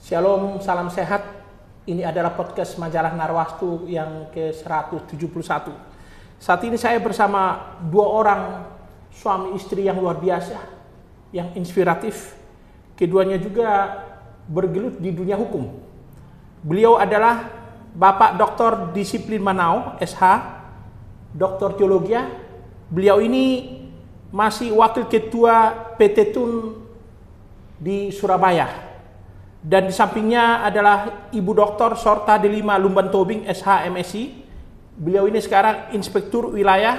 Shalom, salam sehat. Ini adalah podcast majalah Narwastu yang ke-171. Saat ini saya bersama dua orang suami istri yang luar biasa, yang inspiratif. Keduanya juga bergelut di dunia hukum. Beliau adalah Bapak Dr. Disiplin Manao, SH, Dr. Teologia. Beliau ini masih Wakil Ketua PT TUN di Surabaya. Dan di sampingnya adalah Ibu Dr. Sorta Delima Lumban Tobing, SH, MSc. Beliau ini sekarang Inspektur Wilayah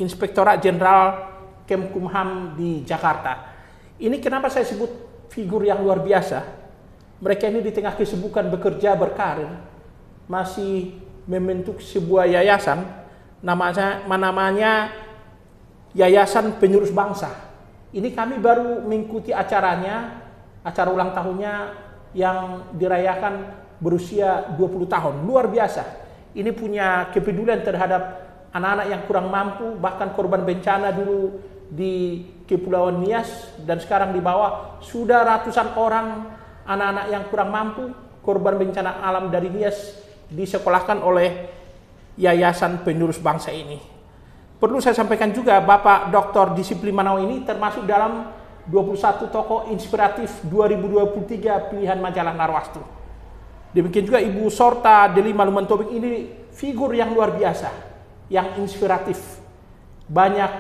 Inspektorat Jenderal Kemkumham di Jakarta. Ini kenapa saya sebut figur yang luar biasa. Mereka ini di tengah kesibukan bekerja berkarir masih membentuk sebuah yayasan, namanya Yayasan Penerus Bangsa. Ini kami baru mengikuti acaranya, acara ulang tahunnya yang dirayakan berusia 20 tahun. Luar biasa. Ini punya kepedulian terhadap anak-anak yang kurang mampu, bahkan korban bencana dulu di Kepulauan Nias, dan sekarang di bawah sudah ratusan orang anak-anak yang kurang mampu, korban bencana alam dari Nias, disekolahkan oleh Yayasan Penerus Bangsa ini. Perlu saya sampaikan juga, Bapak Dr. Disiplin Manao ini termasuk dalam 21 tokoh inspiratif 2023 pilihan majalah Narwastu. Demikian juga Ibu Sorta Delima Lumban Tobing, ini figur yang luar biasa, yang inspiratif. Banyak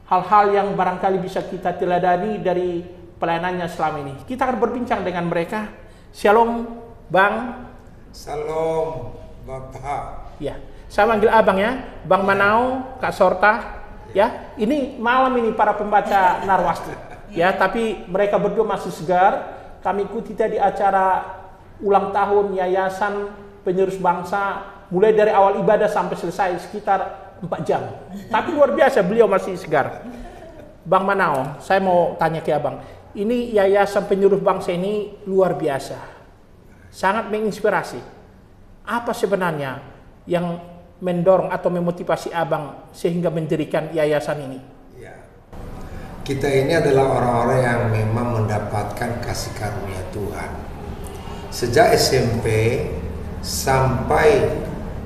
hal-hal yang barangkali bisa kita teladani dari pelayanannya selama ini. Kita akan berbincang dengan mereka. Shalom, Bang. Salam, Bapak. Ya, saya manggil abang ya, Bang Manao, Kak Sorta. Ya, ini malam ini para pembaca Narwastu. Ya, tapi mereka berdua masih segar. Kami ikuti tadi acara ulang tahun Yayasan Penerus Bangsa, mulai dari awal ibadah sampai selesai sekitar 4 jam. Tapi luar biasa, beliau masih segar. Bang Manao, saya mau tanya ke abang. Ini Yayasan Penerus Bangsa ini luar biasa, sangat menginspirasi. Apa sebenarnya yang mendorong atau memotivasi abang sehingga mendirikan yayasan ini? Ya. Kita ini adalah orang-orang yang memang mendapatkan kasih karunia Tuhan. Sejak SMP sampai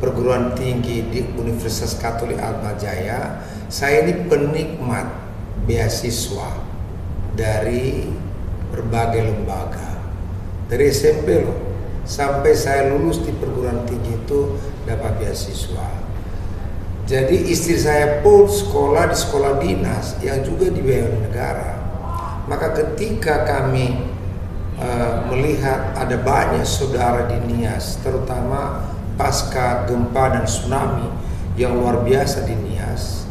perguruan tinggi di Universitas Katolik Atmajaya, saya ini penikmat beasiswa dari berbagai lembaga. Dari SMP loh, sampai saya lulus di perguruan tinggi itu dapat beasiswa. Jadi istri saya pun sekolah di sekolah dinas yang juga dibiayai negara. Maka ketika kami melihat ada banyak saudara di Nias, terutama pasca gempa dan tsunami yang luar biasa di Nias,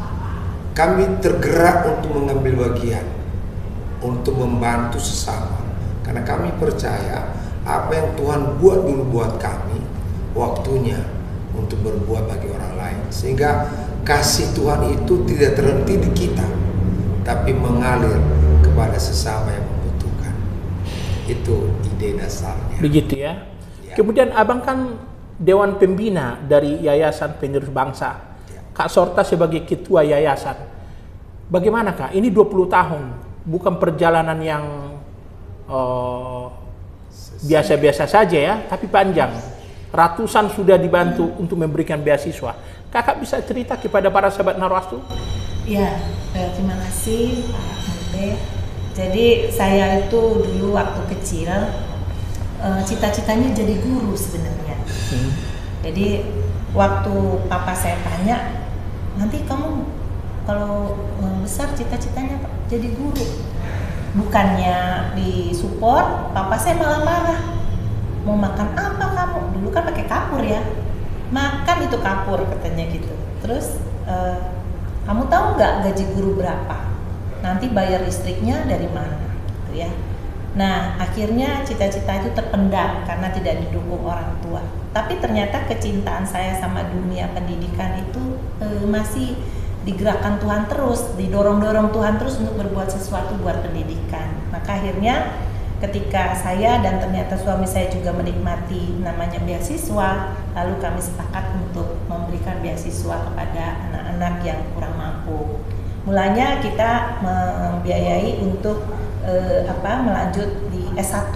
kami tergerak untuk mengambil bagian, untuk membantu sesama. Karena kami percaya apa yang Tuhan buat dulu buat kami, waktunya untuk berbuat bagi orang lain. Sehingga kasih Tuhan itu tidak terhenti di kita, tapi mengalir kepada sesama yang membutuhkan. Itu ide dasarnya. Begitu ya. Kemudian abang kan Dewan Pembina dari Yayasan Penerus Bangsa. Kak Sorta sebagai ketua yayasan. Bagaimana Kak? Ini 20 tahun, bukan perjalanan yang biasa-biasa saja ya, tapi panjang. Ratusan sudah dibantu untuk memberikan beasiswa. Kakak bisa cerita kepada para sahabat Narwastu? Ya, terima kasih Pak Mente. Jadi saya itu dulu waktu kecil cita-citanya jadi guru sebenarnya. Jadi waktu papa saya tanya, nanti kamu kalau besar cita-citanya jadi guru. Bukannya disupport, papa saya malah marah. Mau makan apa kamu? Dulu kan pakai kapur ya. Makan itu kapur katanya gitu. Terus kamu tahu nggak gaji guru berapa? Nanti bayar listriknya dari mana? Gitu ya. Nah, akhirnya cita-cita itu terpendam karena tidak didukung orang tua. Tapi ternyata kecintaan saya sama dunia pendidikan itu masih digerakkan Tuhan terus, didorong-dorong Tuhan terus untuk berbuat sesuatu buat pendidikan. Maka akhirnya ketika saya dan ternyata suami saya juga menikmati namanya beasiswa, lalu kami sepakat untuk memberikan beasiswa kepada anak-anak yang kurang mampu. Mulanya kita membiayai untuk melanjut di S1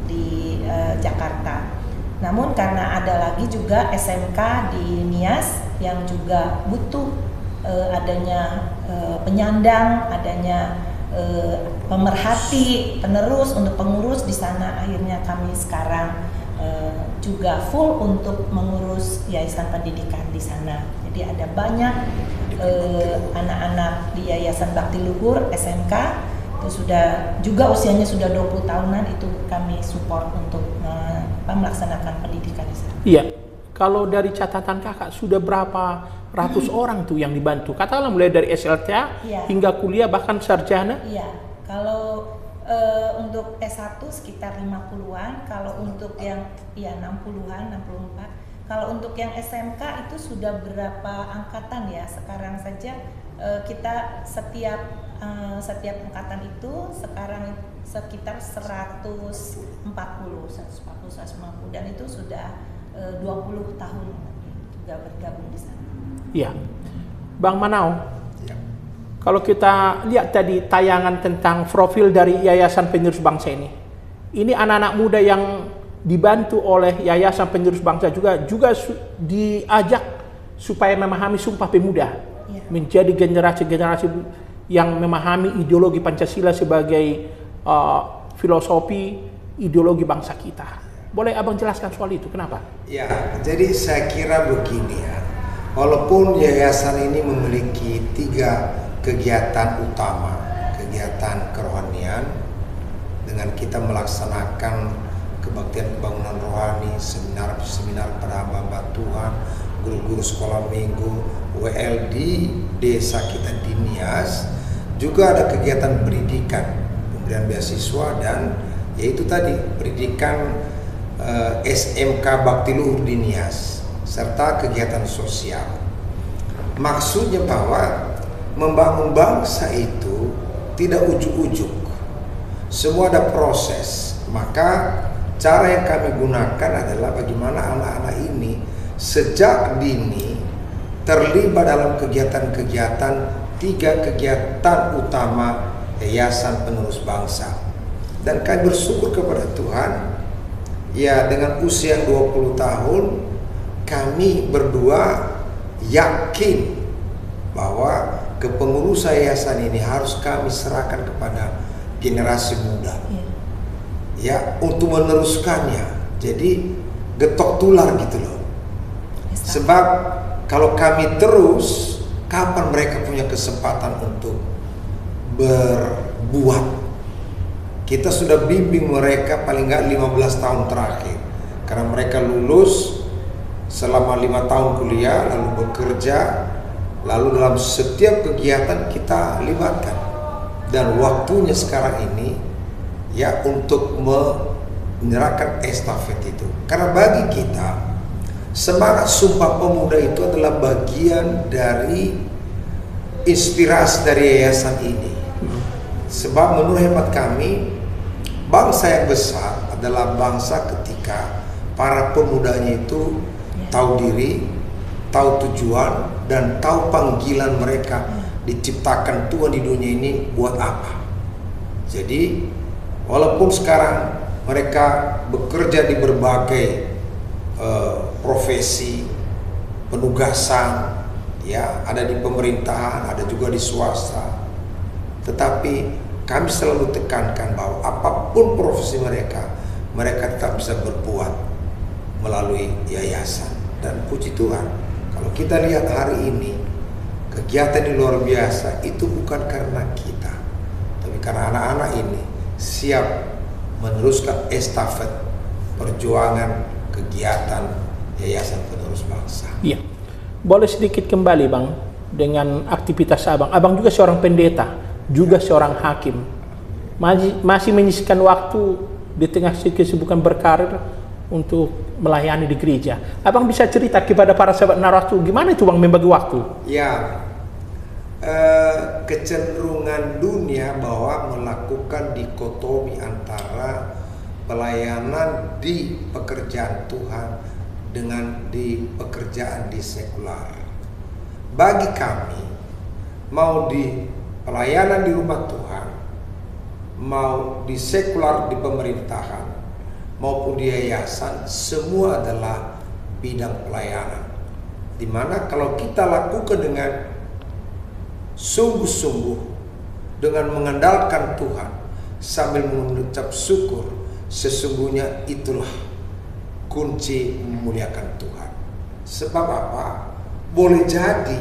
di Jakarta. Namun karena ada lagi juga SMK di Nias yang juga butuh adanya penyandang, adanya pemerhati, penerus untuk pengurus di sana. Akhirnya kami sekarang juga full untuk mengurus Yayasan Pendidikan di sana. Jadi ada banyak anak-anak di Yayasan Bakti Luhur SMK itu sudah juga usianya sudah 20 tahunan, itu kami support untuk melaksanakan pendidikan di sana. Iya. Kalau dari catatan kakak sudah berapa ratus orang tuh yang dibantu? Katakanlah mulai dari SLTA hingga kuliah bahkan sarjana? Iya. Kalau untuk S1 sekitar 50-an, kalau untuk yang 60-an, 64. Kalau untuk yang SMK itu sudah berapa angkatan ya? Sekarang saja kita setiap angkatan itu sekarang sekitar 150, 150 dan itu sudah 20 tahun juga bergabung di sana. Iya. Bang Manau. Ya. Kalau kita lihat tadi tayangan tentang profil dari Yayasan Penerus Bangsa ini anak-anak muda yang dibantu oleh Yayasan Penerus Bangsa juga diajak supaya memahami Sumpah Pemuda, menjadi generasi-generasi yang memahami ideologi Pancasila sebagai filosofi ideologi bangsa kita. Boleh abang jelaskan soal itu, kenapa? Ya, jadi saya kira begini ya, walaupun yayasan ini memiliki 3 kegiatan utama, kegiatan kerohanian dengan kita melaksanakan kebaktian pembangunan rohani, seminar pada hamba Tuhan, guru-guru sekolah minggu, WL di desa kita di Nias, juga ada kegiatan pendidikan, pemberian beasiswa dan yaitu tadi pendidikan SMK Bakti Luhur di Nias, serta kegiatan sosial. Maksudnya bahwa membangun bangsa itu tidak ujuk-ujuk, semua ada proses. Maka cara yang kami gunakan adalah bagaimana anak-anak ini sejak dini terlibat dalam kegiatan-kegiatan 3 kegiatan utama Yayasan Penerus Bangsa. Dan kami bersyukur kepada Tuhan, ya dengan usia 20 tahun kami berdua yakin bahwa kepengurusan yayasan ini harus kami serahkan kepada generasi muda. Ya, untuk meneruskannya. Jadi getok tular gitu loh. Sebab kalau kami terus, kapan mereka punya kesempatan untuk berbuat? Kita sudah bimbing mereka paling nggak 15 tahun terakhir, karena mereka lulus selama 5 tahun kuliah, lalu bekerja, lalu dalam setiap kegiatan kita libatkan. Dan waktunya sekarang ini ya untuk menyerahkan estafet itu. Karena bagi kita semangat Sumpah Pemuda itu adalah bagian dari inspirasi dari yayasan ini. Sebab menurut hemat kami, bangsa yang besar adalah bangsa ketika para pemudanya itu tahu diri, tahu tujuan, dan tahu panggilan mereka diciptakan Tuhan di dunia ini buat apa. Jadi walaupun sekarang mereka bekerja di berbagai profesi, penugasan, ya ada di pemerintahan, ada juga di swasta, tetapi kami selalu tekankan bahwa apapun profesi mereka tetap bisa berbuat melalui yayasan. Dan puji Tuhan, kalau kita lihat hari ini kegiatan yang luar biasa itu bukan karena kita, tapi karena anak-anak ini siap meneruskan estafet perjuangan kegiatan Yayasan Penerus Bangsa. Iya. Boleh sedikit kembali Bang dengan aktivitas Abang. Abang juga seorang pendeta, juga seorang hakim. Masih menyisihkan waktu di tengah kesibukan berkarir untuk melayani di gereja. Abang bisa cerita kepada para sahabat Naratu gimana itu Bang membagi waktu? Ya, kecenderungan dunia bahwa melakukan dikotomi antara pelayanan di pekerjaan Tuhan dengan di pekerjaan di sekular. Bagi kami, mau di pelayanan di rumah Tuhan, mau di sekular di pemerintahan, maupun di yayasan, semua adalah bidang pelayanan. Dimana kalau kita lakukan dengan sungguh-sungguh, dengan mengandalkan Tuhan, sambil mengucap syukur, sesungguhnya itulah kunci memuliakan Tuhan. Sebab apa? Boleh jadi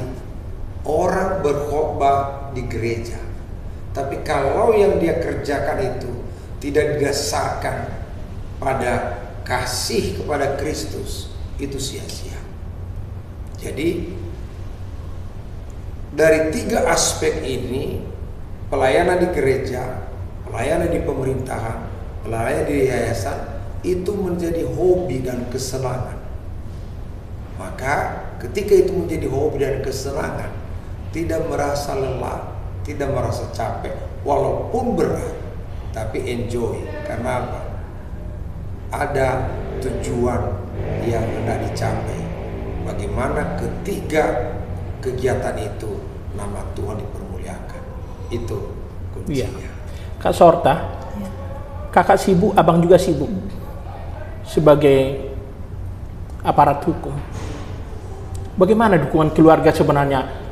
orang berkhotbah di gereja, tapi kalau yang dia kerjakan itu tidak didasarkan pada kasih kepada Kristus, itu sia-sia. Jadi dari 3 aspek ini, pelayanan di gereja, pelayanan di pemerintahan, pelayanan di yayasan, itu menjadi hobi dan kesenangan. Maka ketika itu menjadi hobi dan kesenangan, tidak merasa lelah, tidak merasa capek, walaupun berat, tapi enjoy. Karena apa? Ada tujuan yang hendak dicapai. Bagaimana ketiga kegiatan itu nama Tuhan dipermuliakan. Itu kuncinya. Iya. Kak Sorta, kakak sibuk, abang juga sibuk sebagai aparat hukum. Bagaimana dukungan keluarga sebenarnya?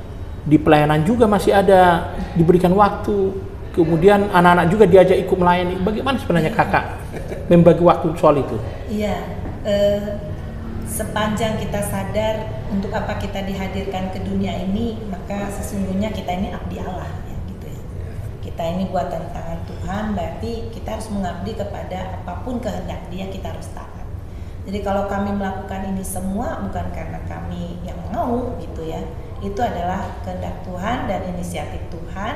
Di pelayanan juga masih ada diberikan waktu, kemudian anak-anak juga diajak ikut melayani. Bagaimana sebenarnya kakak membagi waktu soal itu? Iya, sepanjang kita sadar untuk apa kita dihadirkan ke dunia ini, maka sesungguhnya kita ini abdi Allah, ya, gitu ya. Kita ini buatan tangan Tuhan, berarti kita harus mengabdi kepada apapun kehendak Dia, kita harus taat. Jadi kalau kami melakukan ini semua bukan karena kami yang mau, gitu ya. Itu adalah kehendak Tuhan dan inisiatif Tuhan.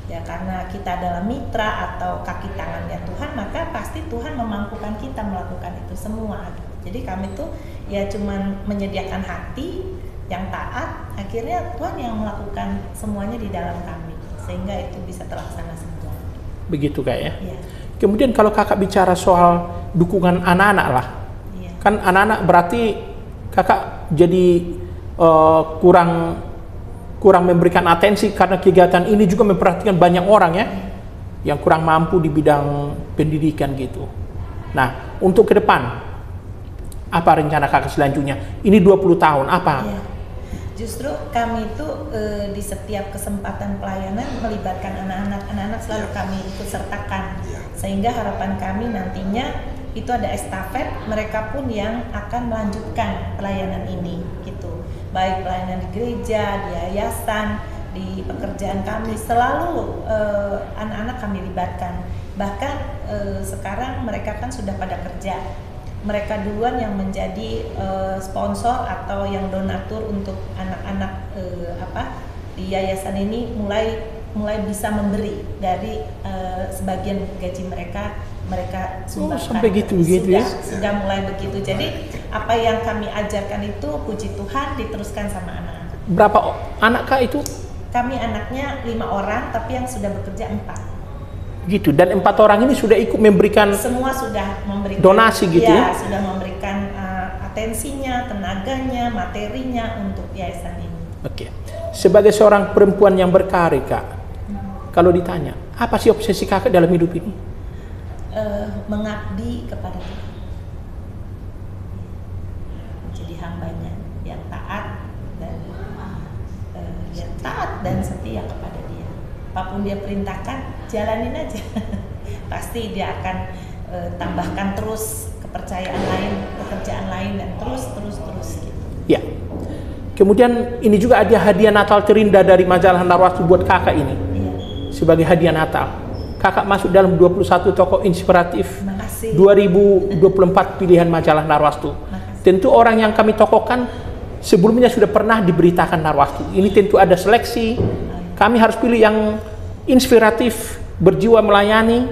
Ya, karena kita adalah mitra atau kaki tangannya Tuhan, maka pasti Tuhan memampukan kita melakukan itu semua. Jadi kami tuh ya cuman menyediakan hati yang taat, akhirnya Tuhan yang melakukan semuanya di dalam kami, sehingga itu bisa terlaksana semua. Begitu Kak ya? Iya. Kemudian kalau kakak bicara soal dukungan anak-anak lah, Iya. kan anak-anak berarti kakak jadi kurang memberikan atensi karena kegiatan ini juga memperhatikan banyak orang ya, yang kurang mampu di bidang pendidikan gitu. Nah, untuk ke depan apa rencana kakak selanjutnya? Ini 20 tahun apa? Iya. Justru kami itu di setiap kesempatan pelayanan melibatkan anak-anak. Anak-anak selalu kami ikut sertakan, sehingga harapan kami nantinya itu ada estafet, mereka pun yang akan melanjutkan pelayanan ini gitu. Baik pelayanan di gereja, di yayasan, di pekerjaan kami, selalu anak-anak kami libatkan. Bahkan sekarang mereka kan sudah pada kerja, mereka duluan yang menjadi sponsor atau yang donatur untuk anak-anak di yayasan ini, mulai bisa memberi dari sebagian gaji mereka sumbangkan. Sampai gitu ya? Sudah mulai begitu. Jadi apa yang kami ajarkan itu puji Tuhan diteruskan sama anak-anak. Berapa anak kak itu? Kami anaknya 5 orang, tapi yang sudah bekerja 4. Gitu, dan 4 orang ini sudah ikut memberikan, semua sudah memberikan donasi gitu ya? Sudah memberikan atensinya, tenaganya, materinya untuk yayasan ini. Oke. Sebagai seorang perempuan yang berkarir kak, kalau ditanya apa sih obsesi kakak dalam hidup ini? Mengabdi kepada Tuhan, menjadi hambanya yang taat dan setia kepada Dia. Apapun Dia perintahkan, jalanin aja. Pasti Dia akan tambahkan terus kepercayaan lain, pekerjaan lain, dan terus gitu. Ya. Kemudian ini juga ada hadiah Natal terindah dari majalah Narwastu buat kakak ini. Iya. Sebagai hadiah Natal, kakak masuk dalam 21 tokoh inspiratif 2024 pilihan majalah Narwastu. Tentu orang yang kami tokohkan sebelumnya sudah pernah diberitakan Narwastu. Ini tentu ada seleksi. Kami harus pilih yang inspiratif, berjiwa melayani,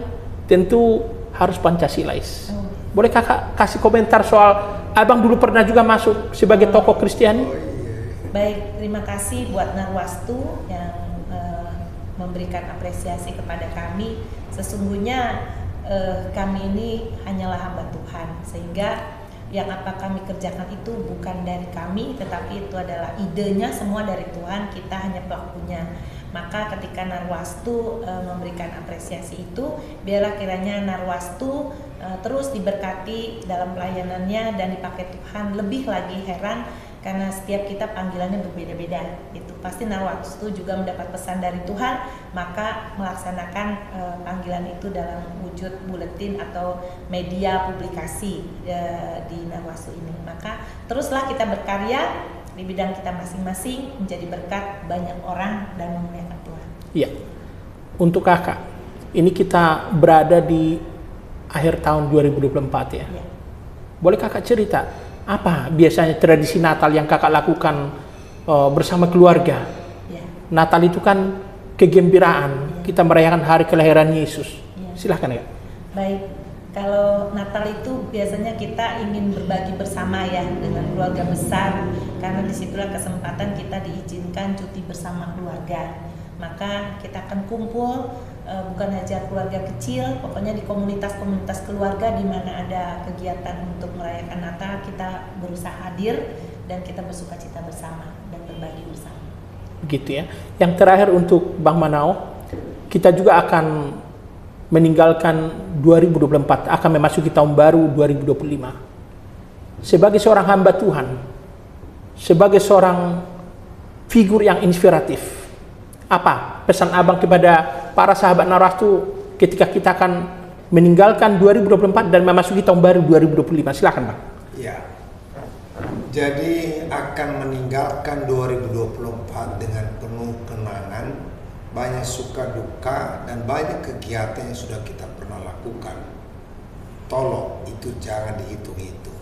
tentu harus Pancasilais. Boleh kakak kasih komentar soal abang dulu pernah juga masuk sebagai tokoh Kristiani? Baik, terima kasih buat Narwastu yang memberikan apresiasi kepada kami. Sesungguhnya kami ini hanyalah hamba Tuhan, sehingga yang apa kami kerjakan itu bukan dari kami, tetapi itu adalah idenya semua dari Tuhan, kita hanya pelakunya. Maka ketika Narwastu memberikan apresiasi itu, biarlah kiranya Narwastu terus diberkati dalam pelayanannya dan dipakai Tuhan. Lebih lagi heran karena setiap kita panggilannya berbeda-beda. Itu pasti Narwastu juga mendapat pesan dari Tuhan, maka melaksanakan panggilan itu dalam wujud buletin atau media publikasi di Narwastu ini. Maka teruslah kita berkarya di bidang kita masing-masing, menjadi berkat banyak orang dan memuliakan Tuhan. Iya. Untuk kakak, ini kita berada di akhir tahun 2024 ya. Ya. Boleh kakak cerita apa biasanya tradisi Natal yang kakak lakukan bersama keluarga? Ya. Natal itu kan kegembiraan, kita merayakan hari kelahiran Yesus. Ya. Silahkan ya. Baik, kalau Natal itu biasanya kita ingin berbagi bersama ya dengan keluarga besar, karena disitulah kesempatan kita diizinkan cuti bersama keluarga. Maka kita akan kumpul, bukan saja keluarga kecil, pokoknya di komunitas-komunitas keluarga di mana ada kegiatan untuk merayakan Natal, kita berusaha hadir dan kita bersuka cita bersama dan berbagi bersama. Begitu ya. Yang terakhir untuk Bang Manao, kita juga akan meninggalkan 2024, akan memasuki tahun baru 2025. Sebagai seorang hamba Tuhan, sebagai seorang figur yang inspiratif, apa pesan abang kepada para sahabat Narwastu ketika kita akan meninggalkan 2024 dan memasuki tahun baru 2025? Silakan Bang. Ya, jadi akan meninggalkan 2024 dengan penuh kenangan, banyak suka duka dan banyak kegiatan yang sudah kita pernah lakukan. Tolong itu jangan dihitung-hitung,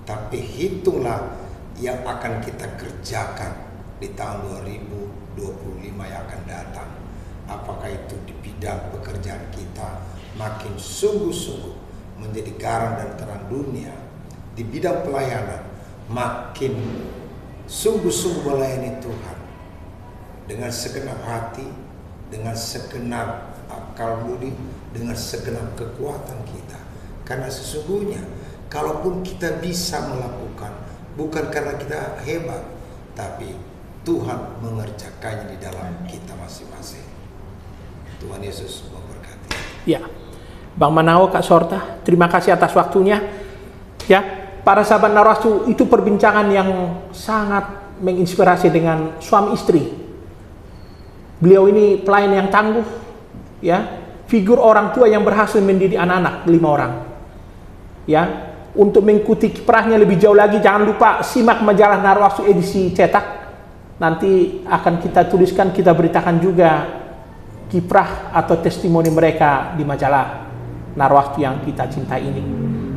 tapi hitunglah yang akan kita kerjakan di tahun 2025 yang akan datang. Apakah itu di bidang pekerjaan kita makin sungguh-sungguh menjadi garam dan terang dunia, di bidang pelayanan makin sungguh-sungguh melayani Tuhan dengan segenap hati, dengan segenap akal budi, dengan segenap kekuatan kita. Karena sesungguhnya kalaupun kita bisa melakukan, bukan karena kita hebat, tapi Tuhan mengerjakannya di dalam kita masing-masing. Tuhan Yesus memberkati. Ya, Bang Manao, Kak Sorta, terima kasih atas waktunya. Ya, para sahabat Narwastu, itu perbincangan yang sangat menginspirasi dengan suami istri. Beliau ini pelayan yang tangguh, ya, figur orang tua yang berhasil mendidik anak-anak 5 orang. Ya, untuk mengikuti kiprahnya lebih jauh lagi, jangan lupa simak majalah Narwastu edisi cetak. Nanti akan kita tuliskan, kita beritakan juga kiprah atau testimoni mereka di majalah Narwastu yang kita cintai ini.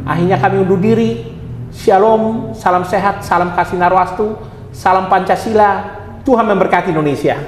Akhirnya kami undur diri. Shalom, salam sehat, salam kasih Narwastu, salam Pancasila. Tuhan memberkati Indonesia.